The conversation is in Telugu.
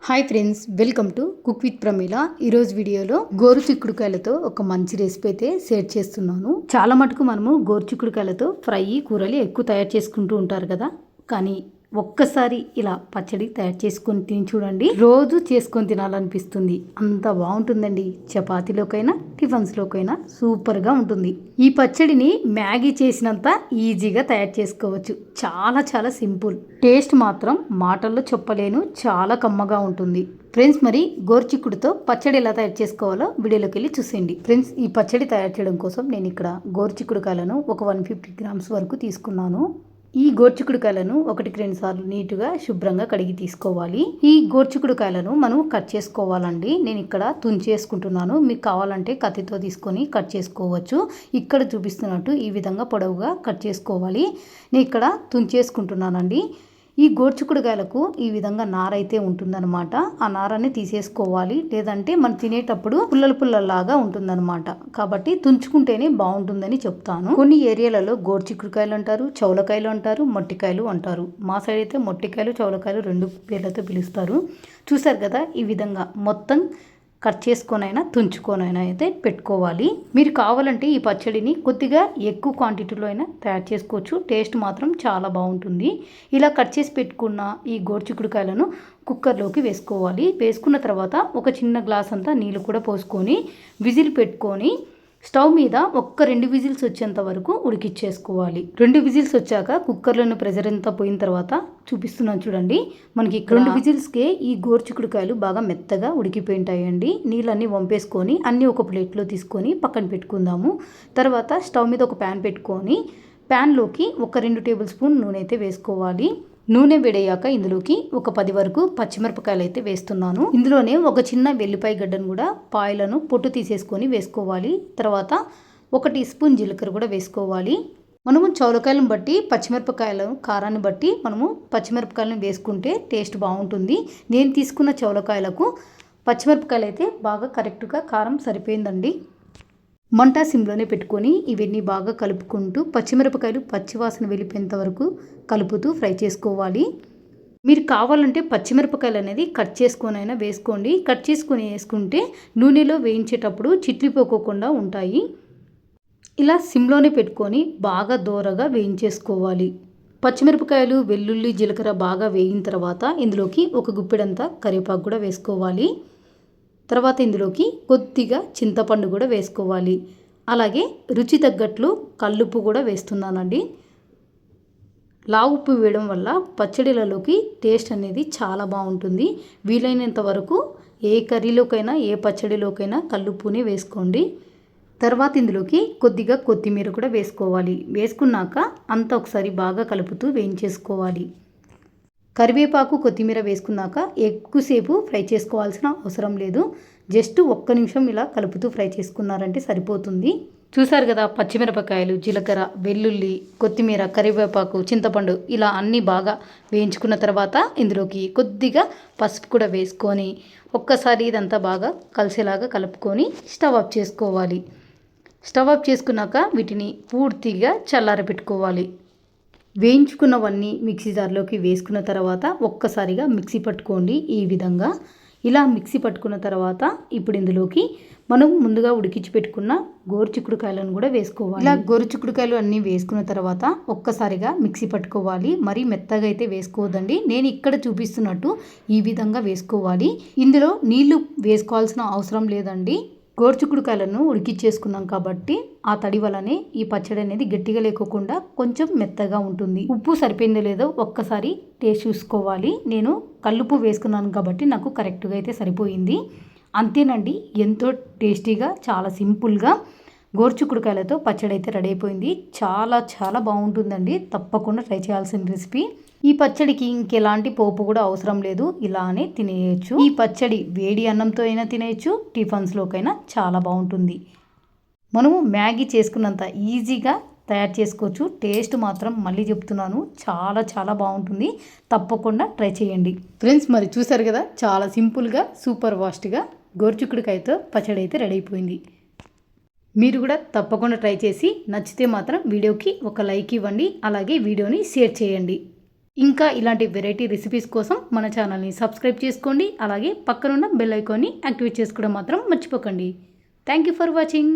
Hi friends, welcome to cook with Pramila. ఈరోజు వీడియోలో గోరుచిక్కుడుకాయలతో ఒక మంచి రెసిపీ అయితే షేర్ చేస్తున్నాను. చాలా మటుకు మనము గోరుచిక్కుడుకాయలతో ఫ్రై, కూరలు ఎక్కువ తయారు చేసుకుంటూ ఉంటారు కదా. కానీ ఒక్కసారి ఇలా పచ్చడి తయారు చేసుకొని తిని చూడండి, రోజు చేసుకొని తినాలనిపిస్తుంది. అంత బాగుంటుందండి. చపాతీలోకైనా టిఫిన్స్లోకైనా సూపర్గా ఉంటుంది. ఈ పచ్చడిని మ్యాగీ చేసినంత ఈజీగా తయారు చేసుకోవచ్చు. చాలా చాలా సింపుల్. టేస్ట్ మాత్రం మాటల్లో చెప్పలేను, చాలా కమ్మగా ఉంటుంది. ఫ్రెండ్స్, మరి గోరుచిక్కుడుతో పచ్చడి ఎలా తయారు చేసుకోవాలో వీడియోలోకి వెళ్ళి చూసేయండి. ఫ్రెండ్స్, ఈ పచ్చడి తయారు చేయడం కోసం నేను ఇక్కడ గోరుచిక్కుడుకాయలను ఒక 150 గ్రామ్స్ వరకు తీసుకున్నాను. ఈ గోరుచిక్కుడుకాయలను 1-2 సార్లు నీట్గా శుభ్రంగా కడిగి తీసుకోవాలి. ఈ గోరుచిక్కుడుకాయలను మనం కట్ చేసుకోవాలండి. నేను ఇక్కడ తుంచేసుకుంటున్నాను. మీకు కావాలంటే కత్తితో తీసుకొని కట్ చేసుకోవచ్చు. ఇక్కడ చూపిస్తున్నట్టు ఈ విధంగా పొడవుగా కట్ చేసుకోవాలి. నేను ఇక్కడ తుంచేసుకుంటున్నానండి. ఈ గోరుచిక్కుడుకాయలకు ఈ విధంగా నారైతే ఉంటుందన్నమాట. ఆ నారని తీసేసుకోవాలి, లేదంటే మనం తినేటప్పుడు పుల్లలాగా ఉంటుందన్నమాట. కాబట్టి తుంచుకుంటేనే బాగుంటుందని చెప్తాను. కొన్ని ఏరియాలలో గోరుచిక్కుడుకాయలు అంటారు, చౌలకాయలు అంటారు, మొట్టికాయలు అంటారు. మా సైడ్ అయితే మొట్టికాయలు, చౌలకాయలు 2 పేర్లతో పిలుస్తారు. చూసారు కదా, ఈ విధంగా మొత్తం కట్ చేసుకొనైనా తుంచుకొనైనా అయితే పెట్టుకోవాలి. మీరు కావాలంటే ఈ పచ్చడిని కొద్దిగా ఎక్కువ క్వాంటిటీలో అయినా తయారు చేసుకోవచ్చు. టేస్ట్ మాత్రం చాలా బాగుంటుంది. ఇలా కట్ చేసి పెట్టుకున్న ఈ గోరుచిక్కుడుకాయలను కుక్కర్లోకి వేసుకోవాలి. వేసుకున్న తర్వాత ఒక చిన్న గ్లాస్ అంతా నీళ్ళు కూడా పోసుకొని విజిల్ పెట్టుకొని స్టవ్ మీద 1-2 విజిల్స్ వచ్చేంత వరకు ఉడికిచ్చేసుకోవాలి. 2 విజిల్స్ వచ్చాక కుక్కర్లోని ప్రెజర్ అంతా పోయిన తర్వాత చూపిస్తున్నాను చూడండి. మనకి 2 విజిల్స్కే ఈ గోరుచిక్కుడుకాయలు బాగా మెత్తగా ఉడికిపోయి ఉంటాయండి. నీళ్ళన్నీ వంపేసుకొని అన్నీ ఒక ప్లేట్లో తీసుకొని పక్కన పెట్టుకుందాము. తర్వాత స్టవ్ మీద ఒక ప్యాన్ పెట్టుకొని ప్యాన్లోకి 1-2 టేబుల్ స్పూన్ నూనె అయితే వేసుకోవాలి. నూనె వేడయ్యాక ఇందులోకి ఒక 10 వరకు పచ్చిమిరపకాయలు అయితే వేస్తున్నాను. ఇందులోనే ఒక చిన్న వెల్లిపాయ గడ్డను కూడా పాయలను పొట్టు తీసేసుకొని వేసుకోవాలి. తర్వాత 1 టీ స్పూన్ జీలకర్ర కూడా వేసుకోవాలి. మనము చౌలకాయలను బట్టి పచ్చిమిరపకాయల కారాన్ని బట్టి మనము పచ్చిమిరపకాయలను వేసుకుంటే టేస్ట్ బాగుంటుంది. నేను తీసుకున్న చౌలకాయలకు పచ్చిమిరపకాయలు అయితే బాగా కరెక్ట్గా కారం సరిపోయిందండి. మంట సిమ్లోనే పెట్టుకొని ఇవన్నీ బాగా కలుపుకుంటూ పచ్చిమిరపకాయలు పచ్చివాసన వెళ్ళిపోయేంత వరకు కలుపుతూ ఫ్రై చేసుకోవాలి. మీరు కావాలంటే పచ్చిమిరపకాయలు అనేది కట్ చేసుకొనైనా వేసుకోండి. కట్ చేసుకొని వేసుకుంటే నూనెలో వేయించేటప్పుడు చిట్లిపోకోకుండా ఉంటాయి. ఇలా సిమ్లోనే పెట్టుకొని బాగా దోరగా వేయించేసుకోవాలి. పచ్చిమిరపకాయలు, వెల్లుల్లి, జీలకర్ర బాగా వేగిన తర్వాత ఇందులోకి ఒక గుప్పెడంతా కరివేపాకు కూడా వేసుకోవాలి. తర్వాత ఇందులోకి కొద్దిగా చింతపండు కూడా వేసుకోవాలి. అలాగే రుచి తగ్గట్లు కల్లుప్పు కూడా వేస్తున్నానండి. ఉప్పు వేయడం వల్ల పచ్చడిలలోకి టేస్ట్ అనేది చాలా బాగుంటుంది. వీలైనంత వరకు ఏ కర్రీలోకైనా ఏ పచ్చడిలోకైనా కల్లుప్పుని వేసుకోండి. తర్వాత ఇందులోకి కొద్దిగా కొత్తిమీర కూడా వేసుకోవాలి. వేసుకున్నాక అంతా ఒకసారి బాగా కలుపుతూ వేయించేసుకోవాలి. కరివేపాకు, కొత్తిమీర వేసుకున్నాక ఎక్కువసేపు ఫ్రై చేసుకోవాల్సిన అవసరం లేదు. జస్ట్ 1 నిమిషం ఇలా కలుపుతూ ఫ్రై చేసుకున్నారంటే సరిపోతుంది. చూసారు కదా, పచ్చిమిరపకాయలు, జీలకర్ర, వెల్లుల్లి, కొత్తిమీర, కరివేపాకు, చింతపండు ఇలా అన్నీ బాగా వేయించుకున్న తర్వాత ఇందులోకి కొద్దిగా పసుపు కూడా వేసుకొని ఒక్కసారి ఇదంతా బాగా కలిసేలాగా కలుపుకొని స్టవ్ ఆఫ్ చేసుకోవాలి. స్టవ్ ఆఫ్ చేసుకున్నాక వీటిని పూర్తిగా చల్లారబెట్టుకోవాలి. వేయించుకున్నవన్నీ మిక్సీ జార్లోకి వేసుకున్న తర్వాత ఒక్కసారిగా మిక్సీ పట్టుకోండి. ఈ విధంగా ఇలా మిక్సీ పట్టుకున్న తర్వాత ఇప్పుడు ఇందులోకి మనం ముందుగా ఉడికించి పెట్టుకున్న గోరుచిక్కుడుకాయలను కూడా వేసుకోవాలి. ఇలా గోరుచిక్కుడుకాయలు అన్నీ వేసుకున్న తర్వాత ఒక్కసారిగా మిక్సీ పట్టుకోవాలి. మరీ మెత్తగా అయితే వేసుకోవద్దండి. నేను ఇక్కడ చూపిస్తున్నట్టు ఈ విధంగా వేసుకోవాలి. ఇందులో నీళ్లు వేసుకోవాల్సిన అవసరం లేదండి. గోరుచిక్కుడుకాయలను ఉడికిచ్చేసుకున్నాం కాబట్టి ఆ తడి వలనే ఈ పచ్చడి అనేది గట్టిగా లేకోకుండా కొంచెం మెత్తగా ఉంటుంది. ఉప్పు సరిపోయిందో లేదో ఒక్కసారి టేస్ట్ చూసుకోవాలి. నేను కల్లుప్పు వేసుకున్నాను కాబట్టి నాకు కరెక్ట్గా అయితే సరిపోయింది. అంతేనండి, ఎంతో టేస్టీగా చాలా సింపుల్గా గోరుచిక్కుడుకాయలతో పచ్చడి అయితే రెడీ అయిపోయింది. చాలా చాలా బాగుంటుందండి. తప్పకుండా ట్రై చేయాల్సిన రెసిపీ. ఈ పచ్చడికి ఇంకెలాంటి పోపు కూడా అవసరం లేదు. ఇలానే తినేయచ్చు. ఈ పచ్చడి వేడి అన్నంతో అయినా తినేయచ్చు, టిఫిన్స్లోకైనా చాలా బాగుంటుంది. మనము మ్యాగీ చేసుకున్నంత ఈజీగా తయారు చేసుకోవచ్చు. టేస్ట్ మాత్రం మళ్ళీ చెప్తున్నాను, చాలా చాలా బాగుంటుంది. తప్పకుండా ట్రై చేయండి. ఫ్రెండ్స్, మరి చూసారు కదా, చాలా సింపుల్గా సూపర్ ఫాస్ట్గా గోరుచిక్కుడుకాయతో పచ్చడి అయితే రెడీ అయిపోయింది. మీరు కూడా తప్పకుండా ట్రై చేసి నచ్చితే మాత్రం వీడియోకి ఒక లైక్ ఇవ్వండి. అలాగే వీడియోని షేర్ చేయండి. ఇంకా ఇలాంటి వెరైటీ రెసిపీస్ కోసం మన ఛానల్ని సబ్స్క్రైబ్ చేసుకోండి. అలాగే పక్కనున్న బెల్ ఐకాన్ని యాక్టివేట్ చేసుకోవడం మాత్రం మర్చిపోకండి. Thank you for watching.